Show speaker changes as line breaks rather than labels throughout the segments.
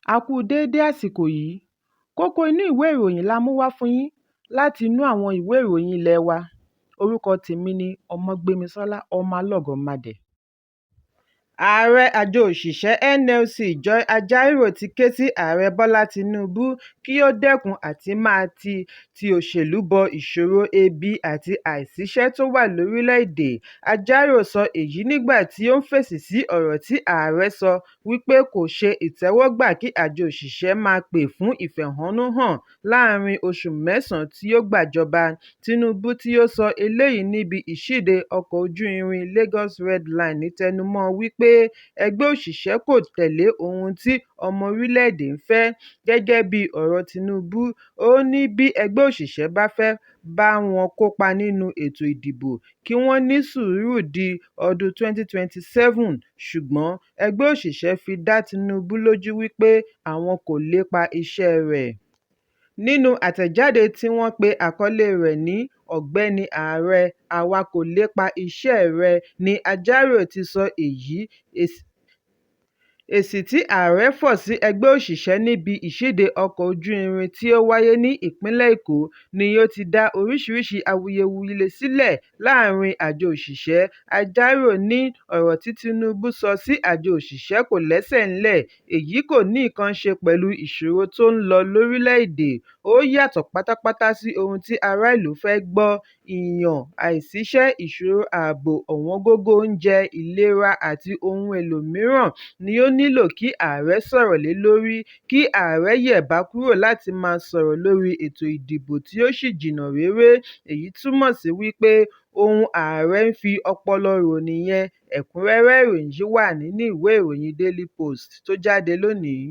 A kú déédé àsìkò yìí. Kókó inú ìwé ìròyìn la mú wá fún yín láti inú àwọn ìwé ìròyìn ilé wa. Orúkọ tèmi ni Ọmọgbémisọ́lá ọmọ Alọ́gọ̀madẹ̀. Ààrẹ àjọ òṣìṣẹ́ NLC Joy Ajaero ti ké sí Ààrẹ Bọ́lá Tinubu kí ó dẹ́kun àti máa ti òṣèlú bọ ìṣòro ebi àti àìsíṣẹ́ tó wà lórílẹ̀-èdè. Ajaero sọ èyí nígbà tí ó ń fèsì sí ọ̀rọ̀ tí ààrẹ sọ wípé kò ṣe ìtẹ́wọ́gbà kí àjọ òṣìṣẹ́ máa pè fún ìfẹ̀hónúhàn láàárín oṣù mẹ́sàn-án tí ó gbàjọba. Tinubu tí ó sọ eléyìí níbi ìṣíde ọkọ̀ ojú irin Lagos Red Line tẹnumọ́ wípé ẹgbẹ́ òṣìṣẹ́ kò tẹ̀lé ohun tí ọmọ orílẹ̀-èdè ń fẹ́. Gẹ́gẹ́ bí ọ̀rọ̀ Tinubu, ó ní bí ẹgbẹ́ òṣìṣẹ́ bá fẹ́ bá wọn kópa nínú ètò ìdìbò kí wọ́n ní sùúrù di ọdún 2027, ṣùgbọ́n ẹgbẹ́ òṣìṣẹ́ fi dá Tinubu lójú wípé àwọn kò lépa iṣẹ́ rẹ̀. Nínú àtẹ̀jáde tí wọ́n pe àkọlé rẹ̀ ní "Ọ̀gbẹ́ni Ààrẹ, àwa kò lépa iṣẹ́ rẹ" ni Ajaero ti sọ èyí. Èsì tí ààrẹ fọ̀ sí ẹgbẹ́ òṣìṣẹ́ níbi ìṣíde ọkọ̀ ojú irin tí ó wáyé ní ìpínlẹ̀ Èkó ni ó ti dá oríṣiríṣi awuyewuye sílẹ̀ láàárín àjọ òṣìṣẹ́. Ajaero ní ọ̀rọ̀ tí Tinubu sọ sí àjọ òṣìṣẹ́ kò lẹ́sẹ̀ ńlẹ̀, èyí kò ní nǹkan ṣe pẹ̀lú ìṣòro tó ń lọ lórílẹ̀-èdè. Ó yàtọ̀ pátápátá sí ohun tí ará ìlú fẹ́ gbọ́. Ìyàn, àìsíṣẹ́, ìṣòro ààbò, ọ̀wọ́ngógó oúnjẹ, ìlera àti ohun èlò mìíràn ni ó nílò kí ààrẹ sọ̀rọ̀ lé lórí. Kí ààrẹ yẹ̀bá kúrò láti máa sọ̀rọ̀ lórí ètò ìdìbò tí ó ṣì jìnnà réré. Èyí túmọ̀ sí wípé ohun ààrẹ ń fi ọpọlọ rò nìyẹn. Ẹ̀kúnrẹ́rẹ́ ìròyìn yìí wà nínú ìwé ìròyìn Daily Post tó jáde lónìí.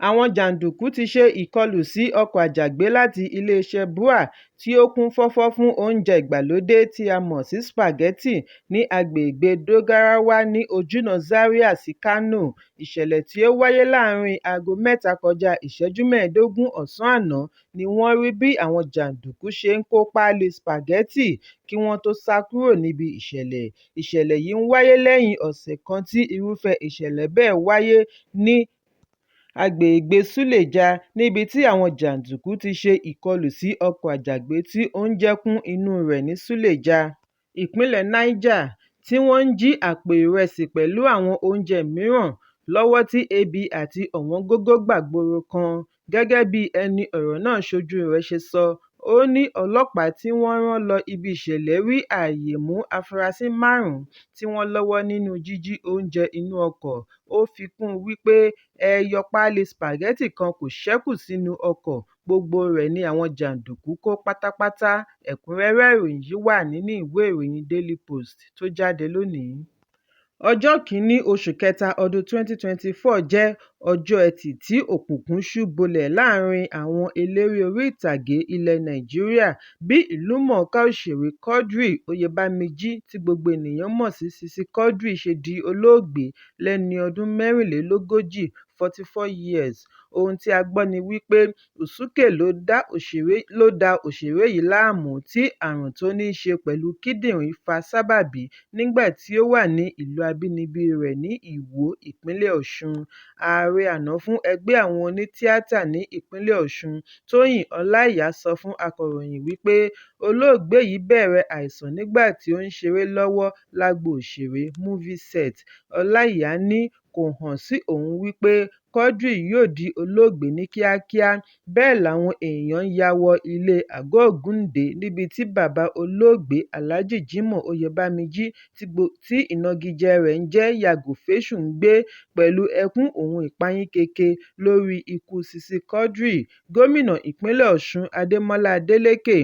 Àwọn jàǹdùkú ti ṣe ìkọlù sí ọkọ̀ àjàgbé láti iléeṣẹ́ BUA tí ó kún fọ́fọ́ fún oúnjẹ ìgbàlódé tí a mọ̀ sí spaghetti ní agbègbè Dogarawa ní ojúnà Zaria sí Kano. Ìṣẹ̀lẹ̀ tí ó wáyé láàárín aago 3:15 ọ̀sán àná ni wọ́n rí bí àwọn jàǹdùkú ṣe ń kó páálí spaghetti kí wọ́n tó sá kúrò níbi ìṣẹ̀lẹ̀. Ìṣẹ̀lẹ̀ yìí ń wáyé lẹ́yìn ọ̀sẹ̀ kan tí irúfẹ́ ìṣẹ̀lẹ̀ bẹ́ẹ̀ wáyé ní agbègbè Suleja, níbi tí àwọn jàǹdùkú ti ṣe ìkọlù sí ọkọ̀ àjàgbé tí oúnjẹ kún inú rẹ̀ ní Suleja, ìpínlẹ̀ Niger, tí wọ́n ń jí àpò ìrẹsì pẹ̀lú àwọn oúnjẹ mìíràn lọ́wọ́ tí ebi àti ọ̀wọ́ngógó gbàgbóró kan. Gẹ́gẹ́ bí ẹni ọ̀rọ̀ náà ṣojú rẹ̀ ṣe sọ, ó ní ọlọ́pàá tí wọ́n rán lọ ibi ìṣẹ̀lẹ̀ rí ààyè mú afurasí 5 tí wọ́n lọ́wọ́ nínú jíjí oúnjẹ inú ọkọ̀. Ó fi kún un wípé ẹyọ páálí spaghetti kan kò ṣẹ́kù sínú ọkọ̀, gbogbo rẹ̀ ni àwọn jàǹdùkú kó pátápátá. Ẹ̀kúnrẹ́rẹ́ ìròyìn yìí wà nínú ìwé ìròyìn Daily Post tó jáde lónìí. Ọjọ́ 1 oṣù kẹta ọdún 2024 jẹ́ ọjọ́ Ẹtì tí òkùnkùn ṣú bolẹ̀ láàárín àwọn eléré orí ìtàgé ilẹ̀ Nàìjíríà bí ìlúmọ̀ọ́ká òṣèré Quadri Oyèbáméjì tí gbogbo ènìyàn mọ̀ sí Sisi Quadri ṣe di olóògbé lẹ́ni ọdún 44 44 years. Ohun tí a gbọ́ ni wípé Usuke ló da òṣèré yìí láàmú tí àrùn tó ní í ṣe pẹ̀lú kíndìnrín fa sábàbí nígbà tí ó wà ní ìlú abínibí rẹ̀ ní Ìwó, ìpínlẹ̀ Ọ̀ṣun. Ààrẹ àná fún ẹgbẹ́ àwọn onítíátà ní ìpínlẹ̀ Ọ̀ṣun, Tóyìn Ọláìyá sọ fún akọ̀ròyìn wípé olóògbé yìí bẹ̀rẹ̀ àìsàn nígbà tí ó ń ṣeré lọ́wọ́ lágbo òṣèré movie set. Ọláìyá ní kò hàn sí òun wípé Quadri yóò di olóògbé ní kíákíá. Bẹ́ẹ̀ làwọn èèyàn ya wọ ilé àgọ́ Ògúndé níbi tí bàbá olóògbé Alhaji Jimoh Oyèbáméjì tí ìnagijẹ rẹ̀ ń jẹ́ Yàgòfésù ń gbé, pẹ̀lú ẹkún ohun ìpayínkeke lórí ikú Sisi Quadri. Gómìnà ìpínlẹ̀ Ọ̀ṣun Adémọ́lá Adélékè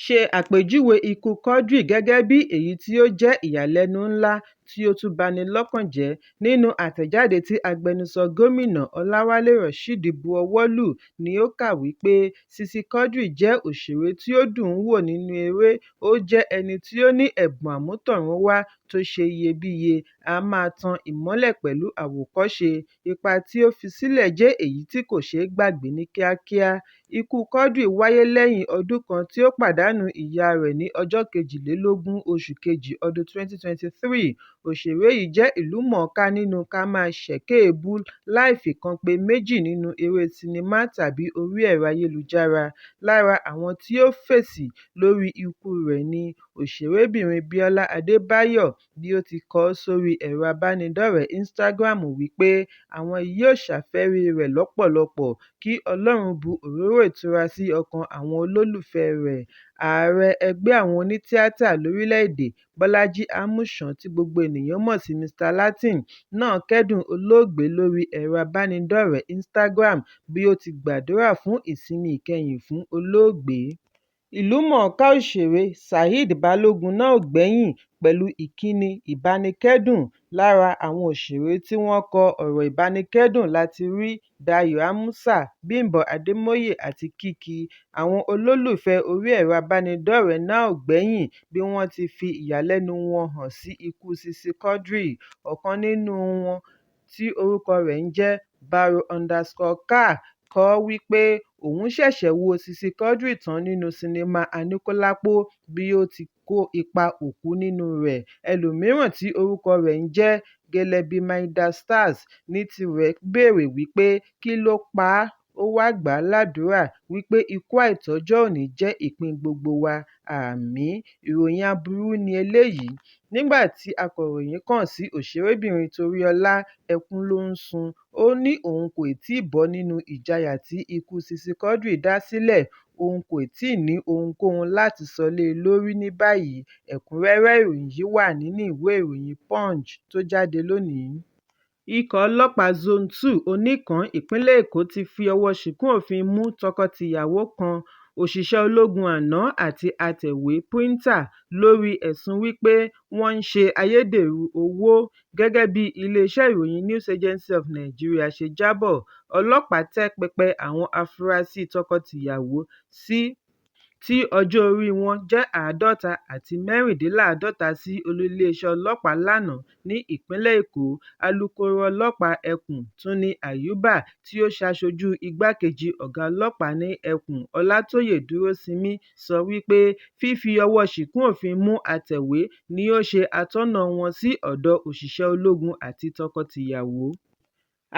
ṣe àpèjúwe ikú Quadri gẹ́gẹ́ bí èyí tí ó jẹ́ ìyàlẹ́nu ńlá tí ó tún bani lọ́kàn jẹ́. Nínú àtẹ̀jáde tí agbẹnusọ gómìnà Ọláwálé Rasheed bu ọwọ́ lù ni ó kà wípé Sisi Quadri jẹ́ òṣèré tí ó dùn ún wò nínú eré. Ó jẹ́ ẹni tí ó ní ẹ̀bùn àmútọ̀runwá tó ṣe iyebíye, a máa tan ìmọ́lẹ̀ pẹ̀lú àwòkọ́ṣe. Ipa tí ó fi sílẹ̀ jẹ́ èyí tí kò ṣeé gbàgbé ní kíákíá. Ikú Quadri wáyé lẹ́yìn ọdún kan tí ó pàdánù ìyá rẹ̀ ní ọjọ́ 22 oṣù kejì ọdún 2023. Òṣèré yìí jẹ́ ìlúmọ̀ọ́ká nínú ká máa ṣẹ̀kẹ́ èébú láì fìkan pe méjì nínú eré sinimá tàbí orí ẹ̀rọ ayélujára. Lára àwọn tí ó fèsì lórí ikú rẹ̀ ni òṣèrébìnrin Bíọ́lá Adébáyọ̀, bí ó ti kọ sórí ẹ̀rọ abánidọ́rẹ̀ẹ́ Instagram wípé àwọn yóò ṣàfẹ́rí rẹ̀ lọ́pọ̀lọpọ̀, kí Ọlọ́run bu òróró ìtura sí ọkàn àwọn olólùfẹ́ rẹ̀. Ààrẹ ẹgbẹ́ àwọn onítìátà lórílẹ̀‐èdè, Bọ́lájí Àmúsàn, tí gbogbo ènìyàn mọ̀ sí Mr Latin, náà kẹ́dùn olóògbé lórí ẹ̀rọ abánidọ́rẹ̀ẹ́ Instagram bí ó ti gbàdúrà fún ìsinmi ìkẹyìn fún olóògbé. Ìlúmọ̀ọ́ká òṣèré Saheed Balogun náà ò gbẹ́yìn pẹ̀lú ìkíni ìbánikẹ́dùn. Lára àwọn òṣèré tí wọ́n kọ ọ̀rọ̀ ìbánikẹ́dùn láti rí Dayọ̀ Ámúsà, Bímbọ́ Adémọ́yè àti Kiki. Àwọn olólùfẹ́ orí ẹ̀rọ abánidọ́rẹ̀ẹ́ náà ò gbẹ́yìn bí wọ́n ti fi ìyàlẹ́nu wọn hàn sí ikú Sisi Quadri. Ọ̀kan nínú wọn, tí orúkọ rẹ̀ ń jẹ́ Baro_Car, kọ wípé òun ṣẹ̀ṣẹ̀ wo Sisi Quadri tán nínú sinimá Aníkúlápó bí ó ti kó ipa òkú nínú rẹ̀. Ẹlòmíràn tí orúkọ rẹ̀ ń jẹ́ Gẹ̀lẹ́bí Maida Stars ní tirẹ̀ béèrè wípé kí ló pa á, ó wá gbà á ládùúrà wípé ikú àìtọ́jọ́ ò ní jẹ́ ìpín gbogbo wa, àmín. Ìròyìn aburú ni eléyìí. Nígbà tí akọ̀ròyìn kàn sí òṣèrébìnrin Toríọlá, ẹkún ló ń sun. Ó ní òun kò tíì bọ́ nínú ìjayà tí ikú Sisi Quadri dá sílẹ̀, òun kò tíì ní ohunkóhun láti sọ lé e lórí ní báyìí. Ẹ̀kúnrẹ́rẹ́ ìròyìn yìí wà nínú ìwé ìròyìn Punch tó jáde lónìí. Ikọ̀ ọlọ́pàá Zone 2 Oníkan, ìpínlẹ̀ Èkó ti fi ọwọ́ ṣìkún òfin mú tọkọ-tìyàwó kan, òṣìṣẹ́ ológun àná àti atẹ̀wé píríńtà, lórí ẹ̀sùn wípé wọ́n ń ṣe ayédèrú owó. Gẹ́gẹ́ bí iléeṣẹ́ ìròyìn News Agency of Nigeria ṣe jábọ̀, ọlọ́pàá tẹ́ pẹpẹ àwọn afurasí tọkọ-tìyàwó tí ọjọ́ orí wọn jẹ́ 50 àti 56 sí olú iléeṣẹ́ ọlọ́pàá lánàá ní ìpínlẹ̀ Èkó. Alukoro ọlọ́pàá ẹkùn Túnní Àyùbá, tí ó ṣaṣojú igbákejì ọ̀gá ọlọ́pàá ní ẹkùn Ọlátóyè Dúróṣinmí, sọ wípé fífi ọwọ́ ṣìkún òfin mú atẹ̀wé ni ó ṣe atọ́nà wọn sí ọ̀dọ̀ òṣìṣẹ́ ológun àti tọkọ-tìyàwó.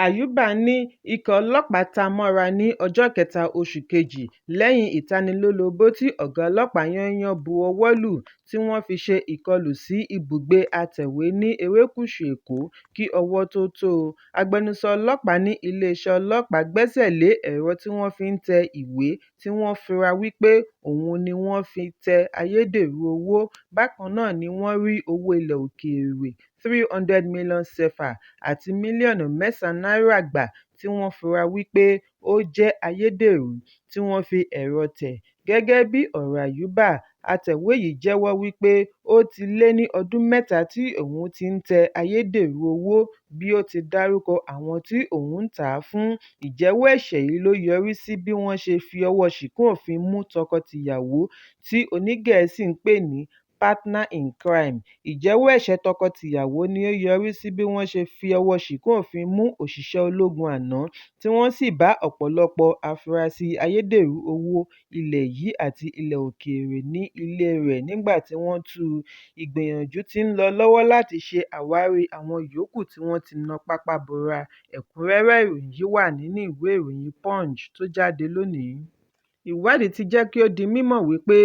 Àyùbá ní ikọ̀ ọlọ́pàá ta mọ́ra ní ọjọ́ 3 oṣù kejì lẹ́yìn ìtanilólobó tí ọ̀gá ọlọ́pàá yányán bu ọwọ́ lù, tí wọ́n fi ṣe ìkọlù sí ibùgbé atẹ̀wé ní erékùṣù Èkó kí ọwọ́ tó tó o. Agbẹnusọ ọlọ́pàá ní iléeṣẹ́ ọlọ́pàá gbẹ́sẹ̀ lé ẹ̀rọ tí wọ́n fi ń tẹ ìwé tí wọ́n fura wípé òun ni wọ́n fi tẹ ayédèrú owó. Bákan náà ni wọ́n rí owó ilẹ̀ òkèèrè 300 million sefa àti mílíọ̀nù 9 náírà gbà tí wọ́n fura wípé ó jẹ́ ayédèrú tí wọ́n fi ẹ̀rọ tẹ̀. Gẹ́gẹ́ bí ọ̀rọ̀ Àyùbá, atẹ̀wé yìí jẹ́wọ́ wípé ó ti lé ní ọdún 3 tí òun ti ń tẹ ayédèrú owó, bí ó ti dárúkọ àwọn tí òun ń tà á fún. Ìjẹ́wọ́ ẹ̀ṣẹ̀ yìí ló yọrí sí bí wọ́n ṣe fi ọwọ́ ṣìkún òfin mú tọkọ-tìyàwó tí onígẹ̀ẹ́sì ń pè ní partner in crime. Ìjẹ́wọ́ ẹ̀ṣẹ̀ tọkọ-tìyàwó ni ó yọrí sí bí wọ́n ṣe fi ọwọ́ ṣìkún òfin mú òṣìṣẹ́ ológun àná, tí wọ́n sì bá ọ̀pọ̀lọpọ̀ afurasí ayédèrú owó ilẹ̀ yìí àti ilẹ̀ òkèèrè ní ilé rẹ̀ nígbà tí wọ́n tú u. Ìgbìyànjú ti ń lọ lọ́wọ́ láti ṣe àwárí àwọn yòókù tí wọ́n ti na pápá bora. Ẹ̀kúnrẹ́rẹ́ ìròyìn yìí wà nínú ìwé ìròyìn Punch tó jáde lónìí. Ìwádìí ti jẹ́ kí ó di mímọ̀ wípé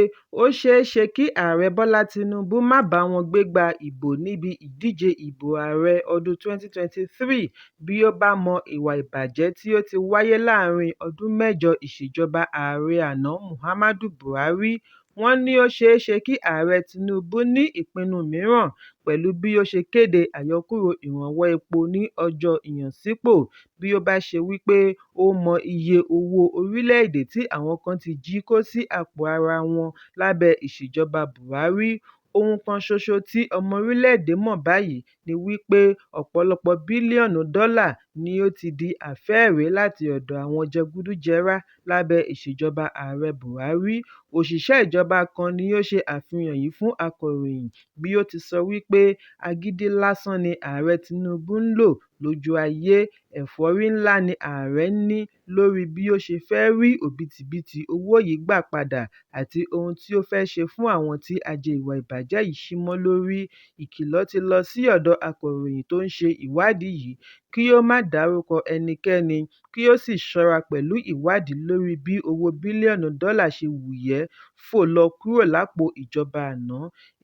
ó ṣeé ṣe kí Ààrẹ Bọ́lá Tinubu má bá wọn gbégbá ìbò níbi ìdíje ìbò ààrẹ ọdún 2023 bí ó bá mọ ìwà ìbàjẹ́ tí ó ti wáyé láàárín ọdún 8 ìṣèjọba ààrẹ àná Muhammadu Buhari. Wọ́n ní ó ṣeé ṣe kí Ààrẹ Tinubu ní ìpinnu mìíràn pẹ̀lú bí ó ṣe kéde àyọkúrò ìrànwọ́ epo ní ọjọ́ ìyànsípò, bí ó bá ṣe wípé ó mọ iye owó orílẹ̀-èdè tí àwọn kan ti jí kó sí àpò ara wọn lábẹ́ ìṣèjọba Buhari. Ohun kan ṣoṣo tí ọmọ orílẹ̀-èdè mọ̀ báyìí ni wípé ọ̀pọ̀lọpọ̀ bílíọ̀nù dọ́là ni ó ti di àfẹ́ẹ̀rẹ́ láti ọ̀dọ̀ àwọn jẹgúdújẹrá lábẹ́ ìṣèjọba ààrẹ Buhari. Òṣìṣẹ́ ìjọba kan ni ó ṣe àfihàn yìí fún akọ̀ròyìn bí ó ti sọ wípé agídí lásán ni Ààrẹ Tinubu ń lò lójú ayé, ẹ̀fọ́rí ńlá ni ààrẹ ní lórí bí ó ṣe fẹ́ rí òbítíbitì owó yìí gbà padà àti ohun tí ó fẹ́ ṣe fún àwọn tí ajé ìwà ìbàjẹ́ yìí ṣí mọ́ lórí. Ìkìlọ̀ ti lọ sí ọ̀dọ̀ akọ̀ròyìn tó ń ṣe ìwádìí yìí kí ó má dárúkọ ẹnikẹ́ni, kí ó sì ṣọ́ra pẹ̀lú ìwádìí lórí bí owó bílíọ̀nù dọ́là ṣe wùyẹ́ fò lọ kúrò lápò ìjọba àná.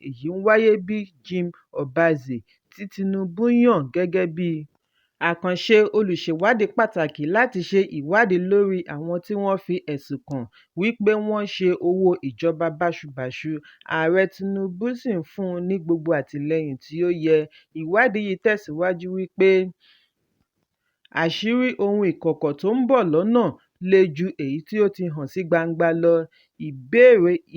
Èyí ń wáyé bí Jim Ọbaze, tí Tinubu yàn gẹ́gẹ́ bí àkànṣe olùṣèwádìí pàtàkì láti ṣe ìwádìí lórí àwọn tí wọ́n fi ẹ̀sùn kàn wípé wọ́n ṣe owó ìjọba báṣubàṣu. Ààrẹ Tinubu sì ń fún un ní gbogbo àtìlẹ́yìn tí ó yẹ. Ìwádìí yìí tẹ̀síwájú wípé àṣírí ohun ìkọ̀kọ̀ tó ń bọ̀ lọ́nà le ju èyí tí ó ti hàn sí gbangba lọ.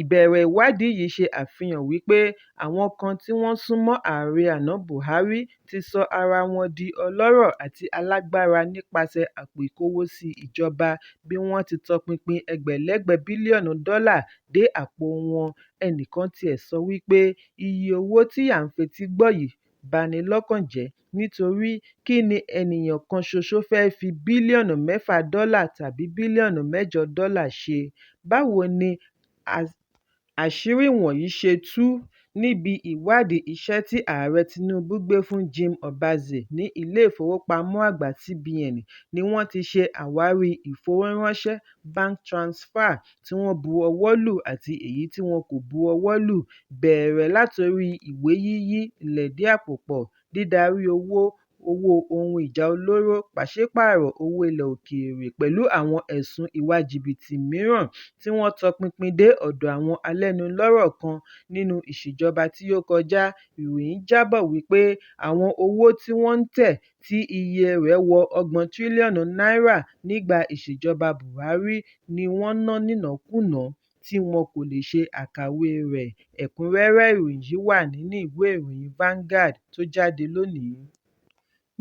Ìbẹ̀rẹ̀ ìwádìí yìí ṣe àfihàn wípé àwọn kan tí wọ́n súnmọ́ ààrẹ àná Buhari ti sọ ara wọn di ọlọ́rọ̀ àti alágbára nípasẹ̀ àpò ìkówósí ìjọba bí wọ́n ti tọpinpin ẹgbẹ̀lẹ́gbẹ̀ bílíọ̀nù dọ́là dé àpò wọn. Ẹnìkan tiẹ̀ sọ wípé iye owó tí à ń fetí gbọ́ yìí bani lọ́kàn jẹ́ nítorí kí ni ènìyàn kan ṣoṣo fẹ́ fi bílíọ̀nù 6 dọ́là tàbí bílíọ̀nù 8 dọ́là ṣe? Báwo ni àṣírí wọ̀nyí ṣe tú? Níbi ìwádìí iṣẹ́ tí Ààrẹ Tinubu gbé fún Jim Ọbaze ní ilé ìfowópamọ́ àgbà CBN ni wọ́n ti ṣe àwárí ìfowóránṣẹ́ bank transfer tí wọ́n bu ọwọ́ lù àti èyí tí wọn kò bu ọwọ́ lù, bẹ̀rẹ̀ látorí ìwé yíyí ìlẹ̀dí àpò pọ̀, dídarí owó ohun ìjà olóró, pàṣípààrọ̀ owó ilẹ̀ òkèèrè pẹ̀lú àwọn ẹ̀sùn ìwà jìbìtì mìíràn tí wọ́n tọpinpin dé ọ̀dọ̀ àwọn alẹ́nulọ́rọ̀ kan nínú ìṣèjọba tí ó kọjá. Ìròyìn jábọ̀ wípé àwọn owó tí wọ́n ń tẹ̀ tí iye rẹ̀ wọ 30 tírílíọ̀nù náírà nígbà ìṣèjọba Buhari ni wọ́n ná nínàkúnàá tí wọn kò lè ṣe àkàwé rẹ̀. Ẹ̀kúnrẹ́rẹ́ ìròyìn yìí wà nínú ìwé ìròyìn Vanguard tó jáde lónìí.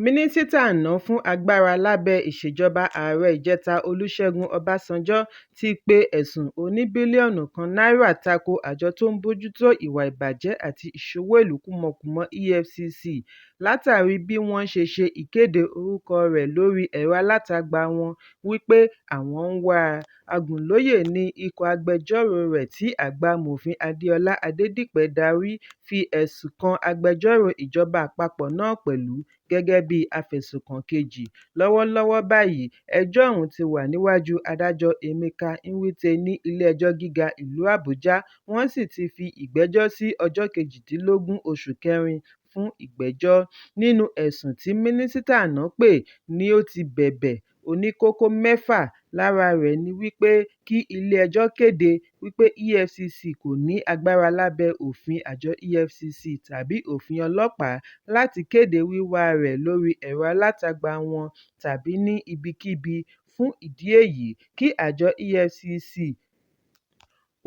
Mínísítà àná fún agbára lábẹ́ ìṣèjọba ààrẹ ìjẹta Olúṣẹ́gun Ọbásanjọ́ ti pe ẹ̀sùn oní-bílíọ̀nù kan náírà tako àjọ tó ń bójútó ìwà ìbàjẹ́ àti ìṣòwò ìlú kúmọkùmọ EFCC látàrí bí wọ́n ṣe ìkéde orúkọ rẹ̀ lórí ẹ̀rọ alátagbà wọn wípé àwọn ń wá a. Agùnlóyè ní ikọ̀ agbẹjọ́rò rẹ̀ tí àgbà-mòfin Adéọlá Adédìpẹ̀ darí fi ẹ̀sùn kan agbẹjọ́rò ìjọba àpapọ̀ náà pẹ̀lú gẹ́gẹ́ bí afẹ̀sùnkàn kejì. Lọ́wọ́lọ́wọ́ báyìí ẹjọ́ ọ̀hún ti wà níwájú adájọ́ Emeka Nwite ní Ilé-ẹjọ́ Gíga ìlú Àbújá, wọ́n sì ti fi ìgbẹ́jọ́ sí ọjọ́ 18 oṣù kẹrin fún ìgbẹ́jọ́. Nínú ẹ̀sùn tí mínísítà àná pè ní ó ti bẹ̀bẹ̀ oníkókó 6, lára rẹ̀ ni wípé kí ilé-ẹjọ́ kéde wípé EFCC kò ní agbára lábẹ́ òfin àjọ EFCC tàbí òfin ọlọ́pàá láti kéde wíwá rẹ̀ lórí ẹ̀rọ alátagbà wọn tàbí ní ibikíbi. Fún ìdí èyí, kí àjọ EFCC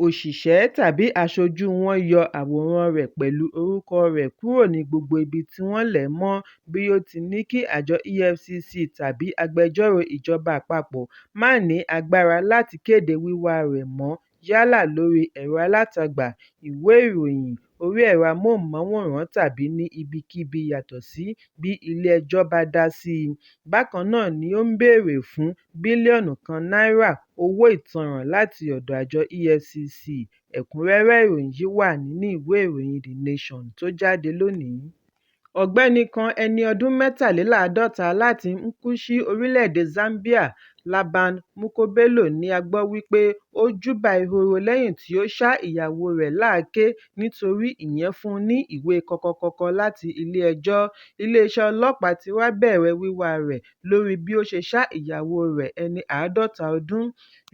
òṣìṣẹ́ tàbí aṣojú wọn yọ àwòrán rẹ̀ pẹ̀lú orúkọ rẹ̀ kúrò ní gbogbo ibi tí wọ́n lẹ̀ mọ́, bí ó ti ní kí àjọ EFCC tàbí agbẹjọ́rò ìjọba àpapọ̀ má ní agbára láti kéde wíwá rẹ̀ mọ́ yálà lórí ẹ̀rọ alátagbà, ìwé ìròyìn, orí ẹ̀rọ amóhùnmáwòrán tàbí ní ibikíbi yàtọ̀ sí bí ilé-ẹjọ́ bá dá sí i. Bákan náà ni ó ń béèrè fún bílíọ̀nù kan náírà owó ìtanràn láti ọ̀dọ̀ àjọ EFCC. Ẹ̀kúnrẹ́rẹ́ ìròyìn yìí wà nínú ìwé ìròyìn The Nation tó jáde lónìí. Ọ̀gbẹ́ni kan ẹni ọdún 53 láti Nkushi orílẹ̀-èdè Zambia, Laban Mukobelo ni a gbọ́ wípé ó júbà ìhòòrò lẹ́yìn tí ó ṣá ìyàwó rẹ̀ láàké nítorí ìyẹn fún un ní ìwé kọ́kọ́ láti ilé-ẹjọ́. Iléeṣẹ́ ọlọ́pàá ti wá bẹ̀rẹ̀ wíwá rẹ̀ lórí bí ó ṣe ṣá ìyàwó rẹ̀ ẹni 50 ọdún.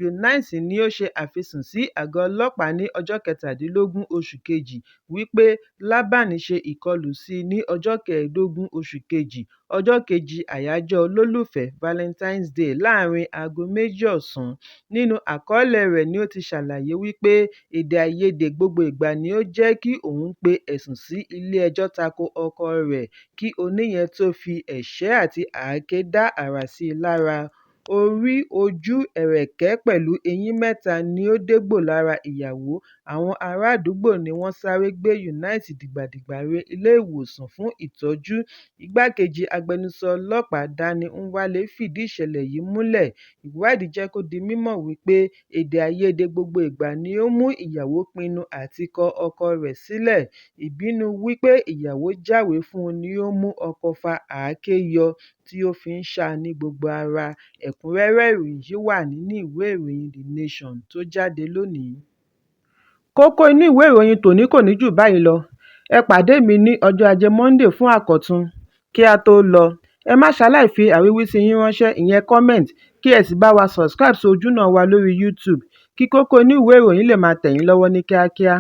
Eunice ni ó ṣe àfisùn sí àgọ́ ọlọ́pàá ní ọjọ́ 17 oṣù kejì wípé Laban ṣe ìkọlù sí i ní ọjọ́ 15 oṣù kejì, ọjọ́ kejì àyájọ́ olólùfẹ́ Valentine's Day láàrin aago 2 ọ̀sán. Nínú àkọọ́lẹ̀ rẹ̀ ni ó ti ṣàlàyé wípé èdè-àìyedè gbogbo ìgbà ni ó jẹ́ kí òun pe ẹ̀sùn sí ilé-ẹjọ́ tako ọkọ rẹ̀ kí oníyẹn tó fi ẹ̀ṣẹ́ àti àáké dá àrá sí i lára. orí, ojú, ẹ̀rẹ̀kẹ́ pẹ̀lú eyín mẹ́ta ni ó dégbò lára ìyàwó. Àwọn ará àdúgbò ni wọ́n sáré gbé Unity dìgbàdìgbà re ilé-ìwòsàn fún ìtọ́jú. Igbákejì agbẹnusọ ọlọ́pàá Dani Nwale fìdí ìṣẹ̀lẹ̀ yìí múlẹ̀. Ìwádìí jẹ́ kó di mímọ̀ wípé èdè-àìyedè gbogbo ìgbà ni ó mú ìyàwó pinnu àti kọ ọkọ rẹ̀ sílẹ̀. Ìbínú wípé ìyàwó jáwèé fún un ni ó mú ọkọ fa àáké yọ tí ó fi ń ṣá ní gbogbo ara. Ẹ̀kúnrẹ́rẹ́ ìròyìn yìí wà nínú ìwé ìròyìn The Nation tó jáde lónìí. Kókó inú ìwé ìròyìn tòní kò ní jù báyìí lọ. Ẹ pàdé mi ní ọjọ́ Ajé Monday fún àkọ́tún. Kí a tó lọ, ẹ má ṣaláì fi àríwísí yín ránṣẹ́, ìyẹn comment, kí ẹ sì bá wa subscribe sí ojúnà wa lórí YouTube kí kókó inú ìwé ìròyìn lè máa tẹ̀ yín lọ́wọ́ ní kíákíá.